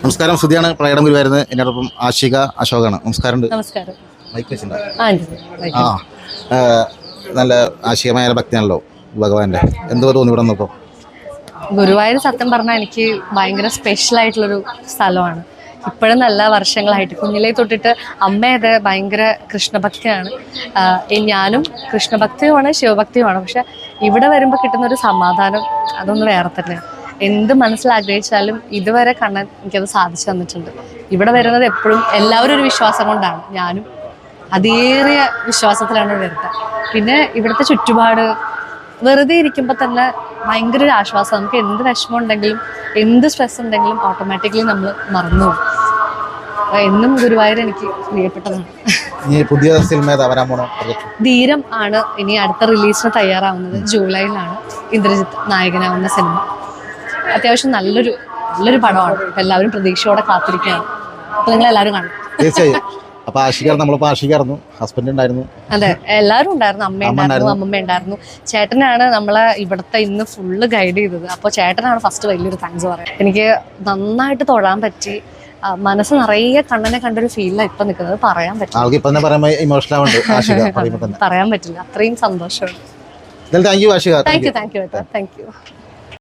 നമസ്കാരം, സുധിയാണ് പ്രകടനം ഗുരുവായിരുന്നു. എന്നോടൊപ്പം ആഷിക അശോകാണ്. നമസ്കാരം. നമസ്കാരം. മൈക്ക് വെച്ചിട്ടുണ്ടോ? നല്ല ആശികമായ ഭക്തിയാണല്ലോ ഭഗവാന്റെ. എന്തോ തോന്നി ഇവിടെ വന്നപ്പോൾ? ഗുരുവായൂർ സത്യം പറഞ്ഞാൽ എനിക്ക് ഭയങ്കര സ്പെഷ്യൽ ആയിട്ടുള്ളൊരു സ്ഥലമാണ്. ഇപ്പോഴും നല്ല വർഷങ്ങളായിട്ട് കുഞ്ഞിലേ തൊട്ടിട്ട് അമ്മയത് ഭയങ്കര കൃഷ്ണഭക്തിയാണ്. ഞാനും കൃഷ്ണഭക്തിയുമാണ്, ശിവഭക്തിയുമാണ്. പക്ഷെ ഇവിടെ വരുമ്പോൾ കിട്ടുന്നൊരു സമാധാനം അതൊന്ന് വേറെ തന്നെയാണ്. എന്ത് മനസ്സിലാഗ്രഹിച്ചാലും ഇതുവരെ കാണാൻ എനിക്കത് സാധിച്ചു തന്നിട്ടുണ്ട്. ഇവിടെ വരുന്നത് എപ്പോഴും എല്ലാവരും ഒരു വിശ്വാസം കൊണ്ടാണ്. ഞാനും അതേറിയ വിശ്വാസത്തിലാണ് വരുന്നത്. പിന്നെ ഇവിടുത്തെ ചുറ്റുപാട് വെറുതെ ഇരിക്കുമ്പോൾ തന്നെ ഭയങ്കര ഒരു ആശ്വാസം. നമുക്ക് എന്ത് വിഷമം ഉണ്ടെങ്കിലും എന്ത് സ്ട്രെസ് ഉണ്ടെങ്കിലും ഓട്ടോമാറ്റിക്കലി നമ്മൾ മറന്നു പോകും. എന്നും ഗുരുവായൂർ എനിക്ക് പ്രിയപ്പെട്ടതാണ്. പുതിയ സിനിമ ധീരം ആണ് ഇനി അടുത്ത റിലീസിന് തയ്യാറാവുന്നത്. ജൂലൈയിലാണ് ഇന്ദ്രജിത്ത് നായകനാവുന്ന സിനിമ. അത്യാവശ്യം നല്ലൊരു പടമാണ്. എല്ലാവരും പ്രതീക്ഷയോടെ കാത്തിരിക്കുകയാണ്. അപ്പോൾ നിങ്ങൾ എല്ലാവരും കാണും. തീർച്ചയായും. അപ്പോൾ ആഷികായിരുന്നു, ഹസ്ബൻഡ് ഉണ്ടായിരുന്നു. അതെ, എല്ലാവരും ഉണ്ടായിരുന്നു. അമ്മയുണ്ടായിരുന്നു, അമ്മമ്മ ഉണ്ടായിരുന്നു. ചേട്ടനാണ് നമ്മളെ ഇവിടുത്തെ ഇന്ന് ഫുള്ള് ഗൈഡ് ചെയ്തത്. അപ്പോൾ ചേട്ടനാണ് ഫസ്റ്റ് വലിയൊരു താങ്ക്സ് പറയാം. എനിക്ക് നന്നായിട്ട് തൊഴാൻ പറ്റി. മനസ്സ് നിറയെ കണ്ണനെ കണ്ടൊരു ഫീലാണ് ഇപ്പൊ നിൽക്കുന്നത്. പറയാൻ പറ്റില്ല, പറയാൻ പറ്റില്ല. അത്രയും സന്തോഷമാണ്. Thank you Aashiq. Thank you.